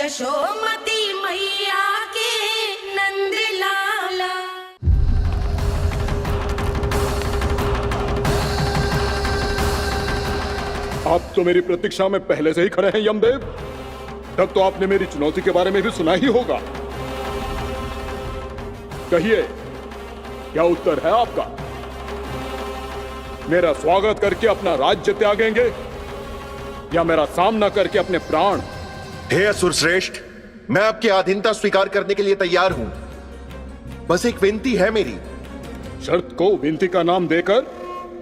यशोमती मैया के नंद लाला। आप तो मेरी प्रतीक्षा में पहले से ही खड़े हैं यमदेव। तब तो आपने मेरी चुनौती के बारे में भी सुना ही होगा। कहिए, क्या उत्तर है आपका? मेरा स्वागत करके अपना राज्य त्यागेंगे या मेरा सामना करके अपने प्राण? हे असुर श्रेष्ठ, मैं आपकी अधीनता स्वीकार करने के लिए तैयार हूं। बस एक विनती है मेरी। शर्त को विनती का नाम देकर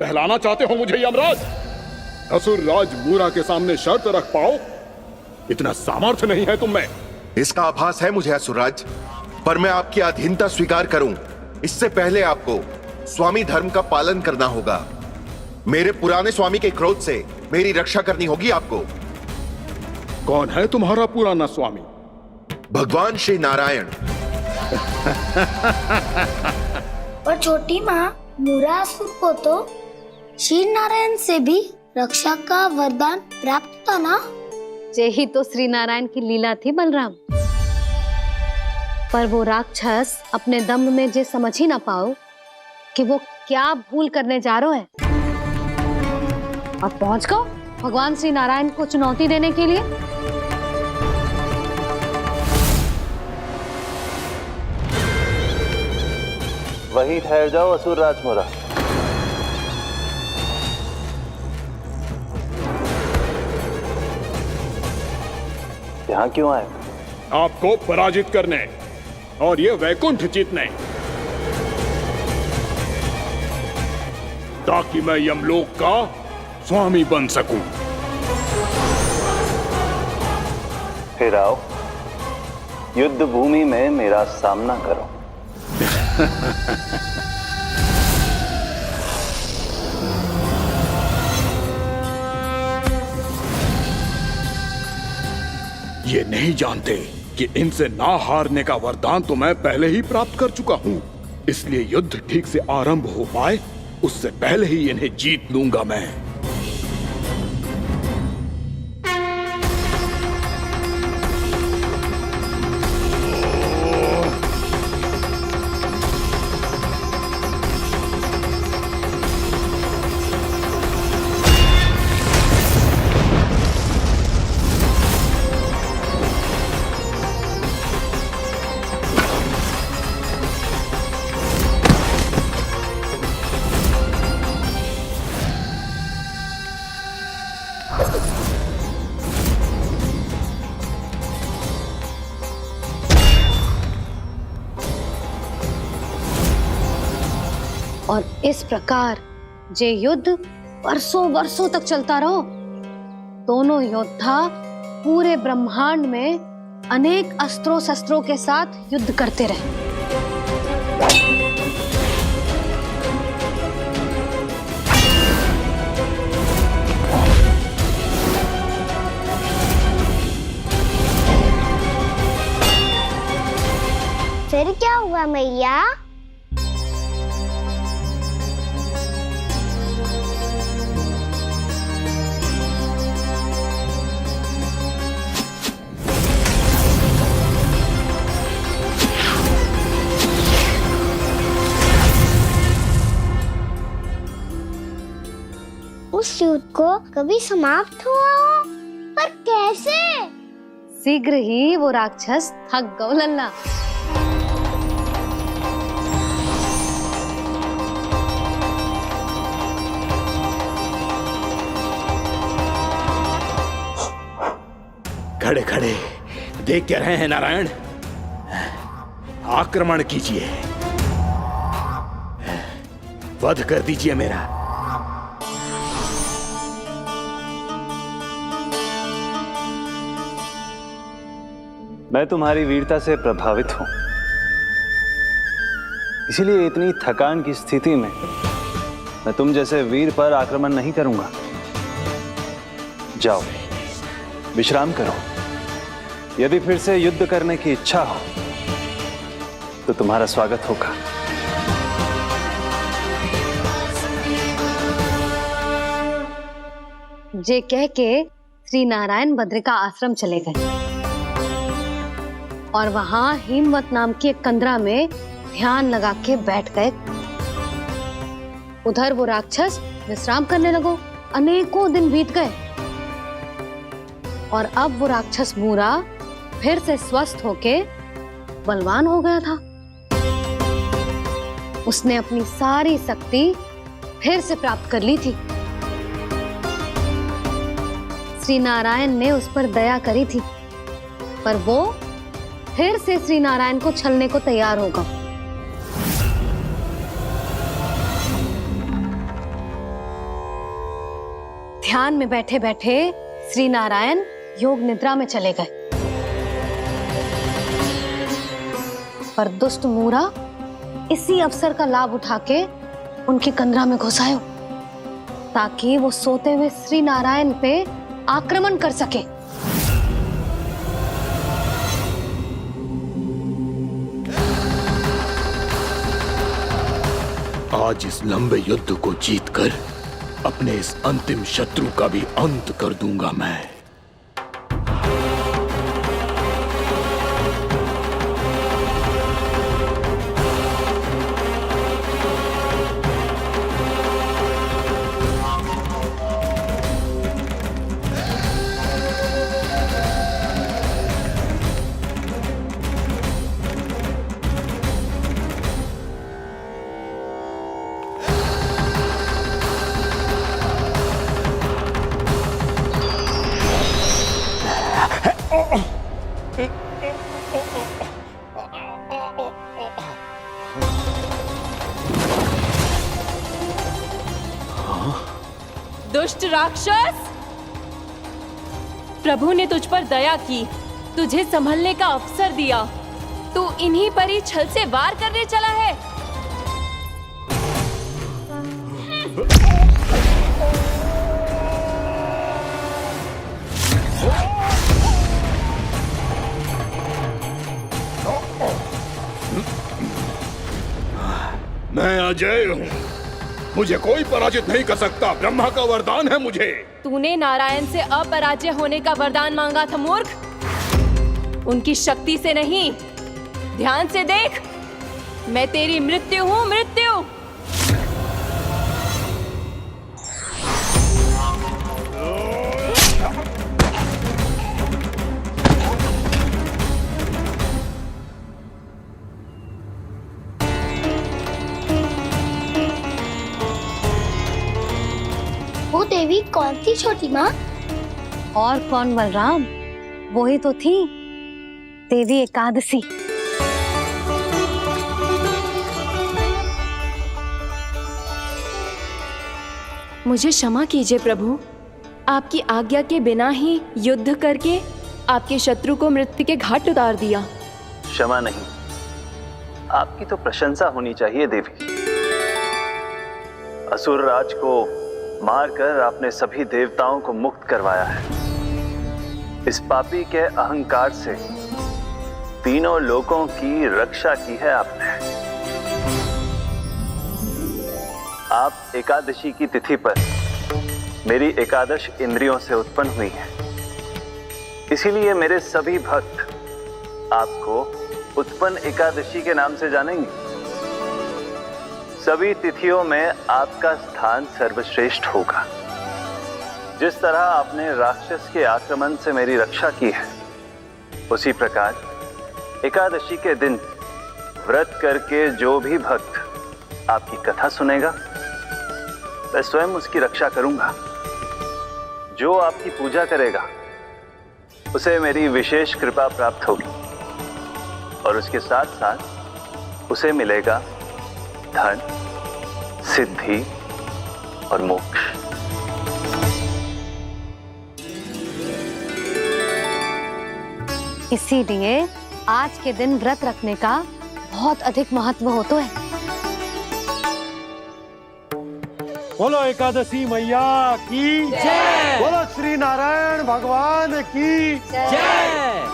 बहलाना चाहते हो मुझे यमराज? असुर राज मूरा के सामने शर्त रख पाओ, इतना सामर्थ्य नहीं है तुम में। इसका आभास है मुझे असुरराज, पर मैं आपकी अधीनता स्वीकार करूं इससे पहले आपको स्वामी धर्म का पालन करना होगा। मेरे पुराने स्वामी के क्रोध से मेरी रक्षा करनी होगी आपको। कौन है तुम्हारा पुराना स्वामी? भगवान श्री नारायण। पर छोटी माँ, मूरासुर को तो श्री नारायण से भी रक्षा का वरदान प्राप्त था ना? यही तो श्री नारायण की लीला थी बलराम। पर वो राक्षस अपने दम में जे समझ ही ना पाओ कि वो क्या भूल करने जा रहे हैं। अब पहुंच गो भगवान श्री नारायण को चुनौती देने के लिए। वहीं ठहर जाओ असुर राज मोरा। यहाँ क्यों आए? आपको पराजित करने और ये वैकुंठ जीतने, ताकि मैं यमलोक का स्वामी बन सकूं। फिर आओ, युद्ध भूमि में मेरा सामना करो। ये नहीं जानते कि इनसे ना हारने का वरदान तो मैं पहले ही प्राप्त कर चुका हूं। इसलिए युद्ध ठीक से आरंभ हो पाए उससे पहले ही इन्हें जीत लूंगा मैं। और इस प्रकार जे युद्ध वर्षों वर्षों तक चलता रहो। दोनों योद्धा पूरे ब्रह्मांड में अनेक अस्त्रों शस्त्रों के साथ युद्ध करते रहे। फिर क्या हुआ मैया? उस युद्ध को कभी समाप्त हुआ हो, पर कैसे? शीघ्र ही वो राक्षस थक गौ लल्ला। खड़े खड़े देख क्या रहे हैं नारायण? आक्रमण कीजिए, वध कर दीजिए मेरा। मैं तुम्हारी वीरता से प्रभावित हूं, इसीलिए इतनी थकान की स्थिति में मैं तुम जैसे वीर पर आक्रमण नहीं करूंगा। जाओ विश्राम करो। यदि फिर से युद्ध करने की इच्छा हो तो तुम्हारा स्वागत होगा। जे कह के श्री नारायण बद्रिका आश्रम चले गए। और वहां हिमवत नाम की एक कंदरा में ध्यान लगा के बैठ गए। उधर वो राक्षस विश्राम करने लगो। अनेकों दिन बीत गए और अब वो राक्षस मूरा फिर से स्वस्थ होके बलवान हो गया था। उसने अपनी सारी शक्ति फिर से प्राप्त कर ली थी। श्री नारायण ने उस पर दया करी थी, पर वो फिर से श्री नारायण को छलने को तैयार होगा। ध्यान में बैठे बैठे श्री नारायण योग निद्रा में चले गए, पर दुष्ट मूरा इसी अवसर का लाभ उठा के उनकी कंदरा में घुस आयो, ताकि वो सोते हुए श्री नारायण पे आक्रमण कर सके। आज इस लंबे युद्ध को जीतकर अपने इस अंतिम शत्रु का भी अंत कर दूंगा मैं। दुष्ट राक्षस, प्रभु ने तुझ पर दया की, तुझे संभलने का अवसर दिया। तू इन्हीं पर ही छल से वार करने चला है। मैं अजय हूँ, मुझे कोई पराजित नहीं कर सकता। ब्रह्मा का वरदान है मुझे। तूने नारायण से अपराजय होने का वरदान मांगा था मूर्ख, उनकी शक्ति से नहीं। ध्यान से देख, मैं तेरी मृत्यु हूँ, मृत्यु। वो देवी कौन थी छोटी माँ? और कौन बलराम, वही तो थी देवी एकादशी। मुझे क्षमा कीजिए प्रभु, आपकी आज्ञा के बिना ही युद्ध करके आपके शत्रु को मृत्यु के घाट उतार दिया। क्षमा नहीं, आपकी तो प्रशंसा होनी चाहिए देवी। असुर राज को मारकर आपने सभी देवताओं को मुक्त करवाया है। इस पापी के अहंकार से तीनों लोकों की रक्षा की है आपने। आप एकादशी की तिथि पर मेरी एकादश इंद्रियों से उत्पन्न हुई हैं। इसीलिए मेरे सभी भक्त आपको उत्पन्न एकादशी के नाम से जानेंगे। सभी तिथियों में आपका स्थान सर्वश्रेष्ठ होगा। जिस तरह आपने राक्षस के आक्रमण से मेरी रक्षा की है, उसी प्रकार एकादशी के दिन व्रत करके जो भी भक्त आपकी कथा सुनेगा, मैं स्वयं उसकी रक्षा करूंगा। जो आपकी पूजा करेगा उसे मेरी विशेष कृपा प्राप्त होगी और उसके साथ साथ उसे मिलेगा धन, सिद्धि और मोक्ष। इसीलिए आज के दिन व्रत रखने का बहुत अधिक महत्व होता है। बोलो एकादशी मैया की जय। बोलो श्री नारायण भगवान की जय।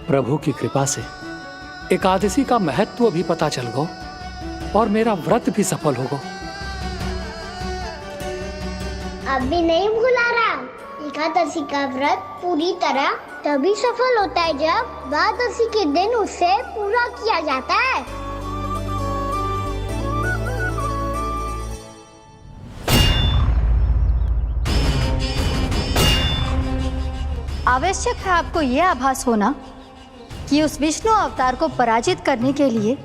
प्रभु की कृपा से एकादशी का महत्व भी पता चल गो और मेरा व्रत भी सफल हो गो। अब भी नहीं भूला राम, एकादशी का व्रत पूरी तरह तभी सफल होता है जब द्वादशी के दिन उसे पूरा किया जाता है। आवश्यक है आपको यह आभास होना कि उस विष्णु अवतार को पराजित करने के लिए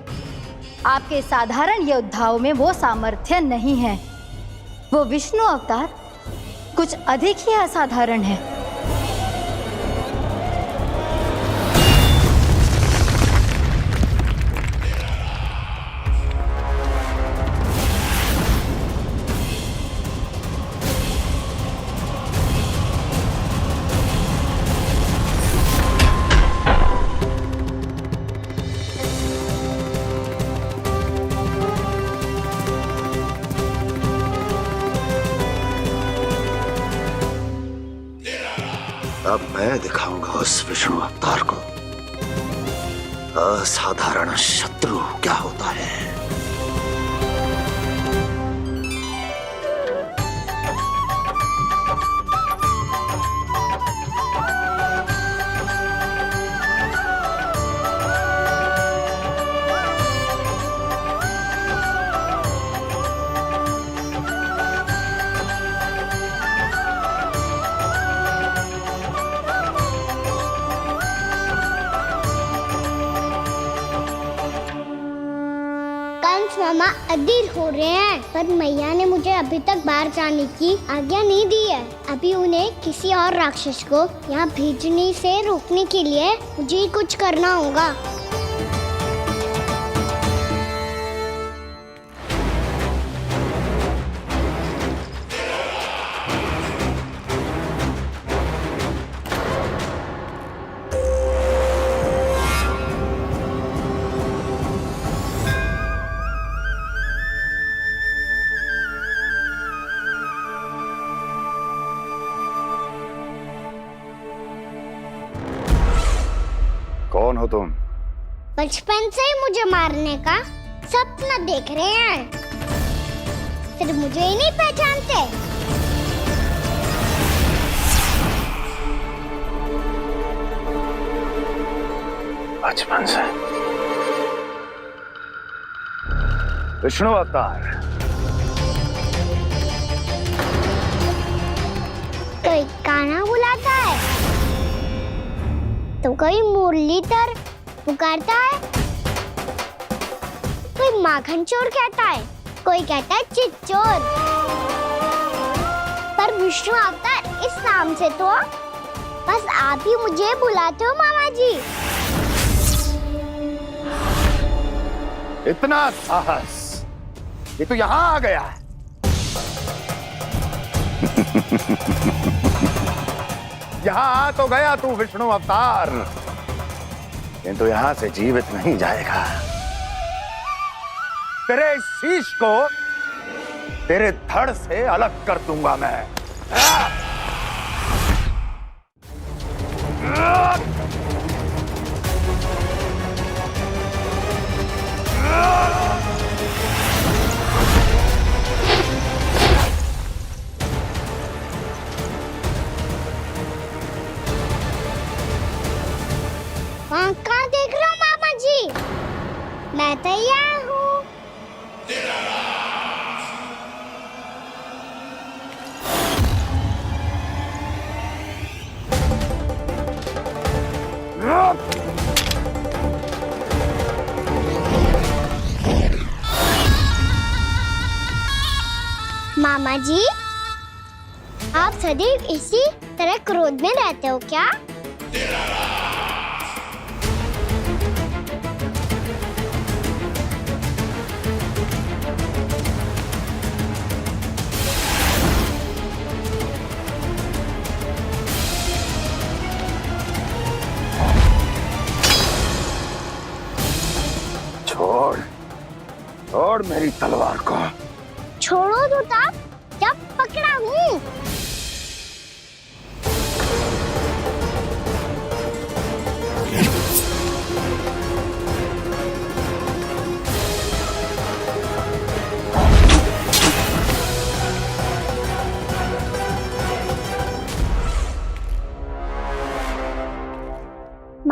आपके साधारण योद्धाओं में वो सामर्थ्य नहीं है। वो विष्णु अवतार कुछ अधिक ही असाधारण है। अब मैं दिखाऊंगा उस विष्णु अवतार को असाधारण शत्रु क्या होता है। कंस मामा अधीर हो रहे हैं, पर मैया ने मुझे अभी तक बाहर जाने की आज्ञा नहीं दी है। अभी उन्हें किसी और राक्षस को यहाँ भेजने से रोकने के लिए मुझे ही कुछ करना होगा। कौन हो तुम? बचपन से ही मुझे मारने का सपना देख रहे हैं, सिर्फ मुझे ही नहीं पहचानते। बचपन से विष्णु अवतार। कोई कान्हा बुलाता है तो कोई मुरलीधर पुकारता है, कोई माखन चोर कहता है, कोई कहता है चिच्चोर। पर विष्णु अवतार इस नाम से तो बस आप ही मुझे बुलाते हो मामा जी। इतना साहस, ये तो यहाँ आ गया है। यहाँ आ तो गया तू विष्णु अवतार, किंतु यहाँ से जीवित नहीं जाएगा। तेरे इस शीश को तेरे धड़ से अलग कर दूंगा मैं। वहाँ कहाँ देख रहे हो मामा जी? मैं तैयार हूँ। मामा जी, आप सदैव इसी तरह क्रोध में रहते हो क्या? छोड़, छोड़ मेरी तलवार को। छोड़ो तो तब जब पकड़ा हूँ।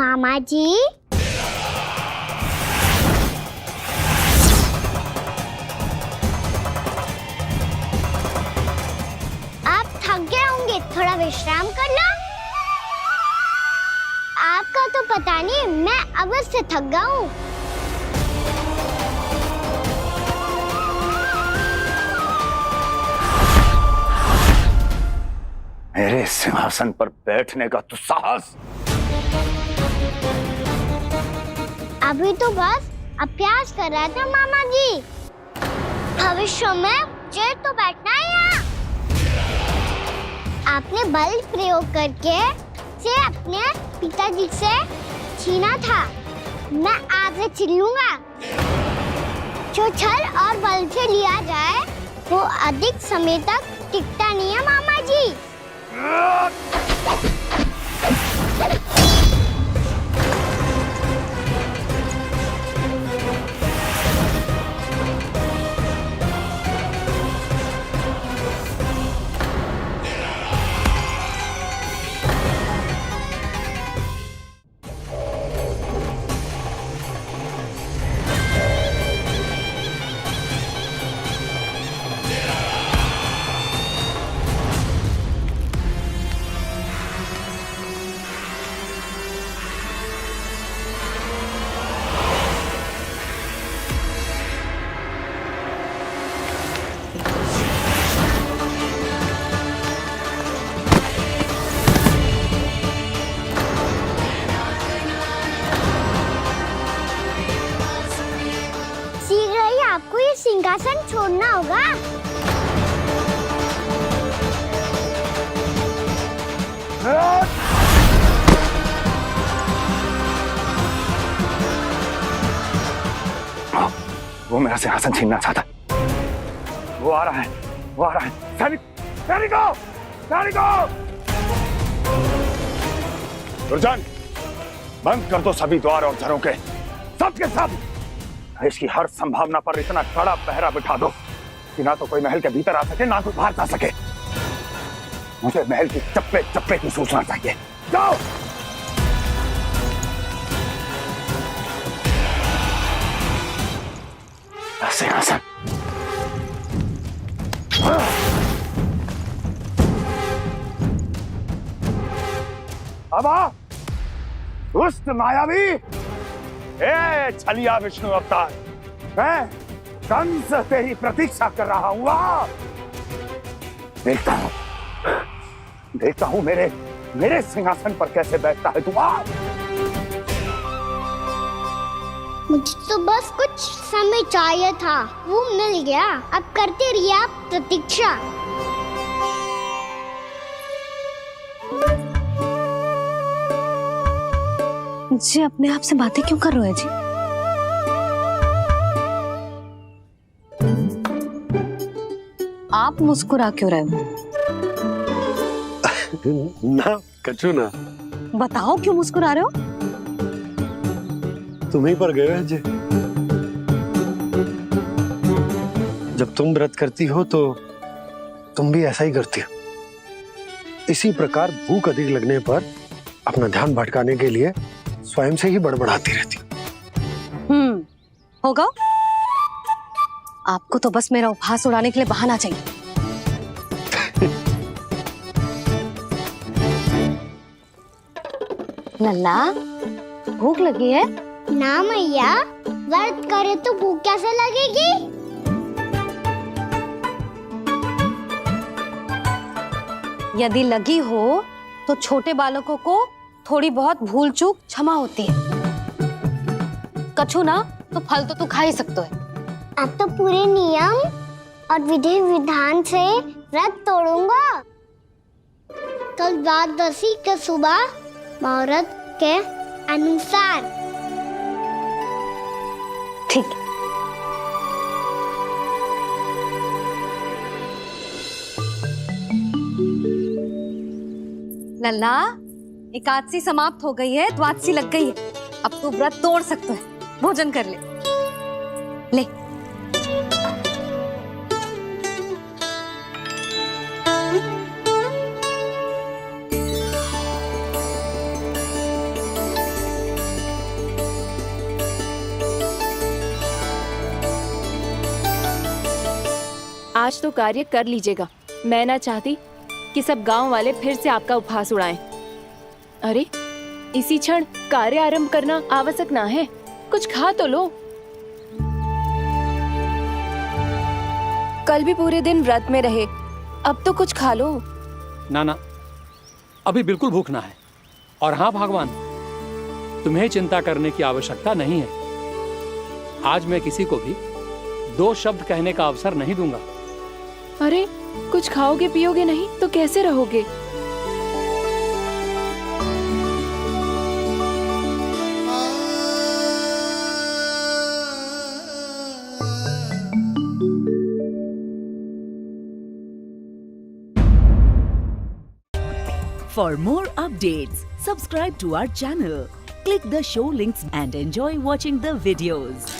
मामा जी, आप थक गए होंगे, थोड़ा विश्राम कर लो। आपका तो पता नहीं, मैं अवश्य से थक गया हूँ। मेरे सिंहासन पर बैठने का तो साहस। अभी तो बस अभ्यास कर रहा था मामा जी। भविष्य में मुझे तो बैठना है यहाँ। आपने बल प्रयोग करके से अपने पिताजी से छीना था, मैं आपसे छीन लूंगा। जो छल और बल से लिया जाए वो अधिक समय तक टिकता नहीं है मामा जी। शीघ्र ही आपको ये सिंहासन छोड़ना होगा। वो मेरा सिंहासन छीनना चाहता है। वो आ रहा है, वो आ रहा है। सैनिकों, दुर्जन, बंद कर दो सभी द्वार और झरों के, सब के सब। इसकी हर संभावना पर इतना कड़ा पहरा बिठा दो कि ना तो कोई महल के भीतर आ सके, ना कोई बाहर जा सके। मुझे महल की चप्पे चप्पे की सूचना चाहिए। जाओ। सिंहासन। अब आ, दुष्ट मायावी, ए छलिया विष्णु अवतार, मैं कंस तेरी प्रतीक्षा कर रहा हूँ। आ, देखता हूँ मेरे सिंहासन पर कैसे बैठता है तू। आ, मुझे तो बस कुछ समय चाहिए था, वो मिल गया। अब करते रहिए आप प्रतीक्षा। जी अपने आप से बातें क्यों कर रहे हो जी? आप मुस्कुरा क्यों रहे हो? ना कछु ना। बताओ क्यों मुस्कुरा रहे हो? तुम ही पर गए जी। जब तुम व्रत करती हो तो तुम भी ऐसा ही करती हो। इसी प्रकार भूख अधिक लगने पर अपना ध्यान भटकाने के लिए स्वयं से ही बड़बड़ाती रहती। होगा। आपको तो बस मेरा उपहास उड़ाने के लिए बहाना चाहिए। लल्ला, भूख लगी है? ना मैया, व्रत करे तो भूख कैसे लगेगी? यदि लगी हो तो छोटे बालकों को थोड़ी बहुत भूल चूक क्षमा होती है। कछु ना तो फल तो तू खा ही सकते है। अब तो पूरे नियम और विधि विधान से व्रत तोड़ूंगा। कल द्वादशी के सुबह मुहूर्त के अनुसार। ठीक। लल्ला, एकादशी समाप्त हो गई है, द्वादशी लग गई है। अब तू व्रत तोड़ सकते है। भोजन कर ले। ले। आज तो कार्य कर लीजिएगा। मैं ना चाहती कि सब गांव वाले फिर से आपका उपहास उड़ाएं। अरे इसी क्षण कार्य आरंभ करना आवश्यक ना है, कुछ खा तो लो। कल भी पूरे दिन व्रत में रहे, अब तो कुछ खा लो। ना ना, अभी बिल्कुल भूख ना है। और हाँ भगवान, तुम्हें चिंता करने की आवश्यकता नहीं है। आज मैं किसी को भी 2 शब्द कहने का अवसर नहीं दूंगा। अरे कुछ खाओगे पियोगे नहीं तो कैसे रहोगे? For more updates, subscribe to our channel, click the show links and enjoy watching the videos.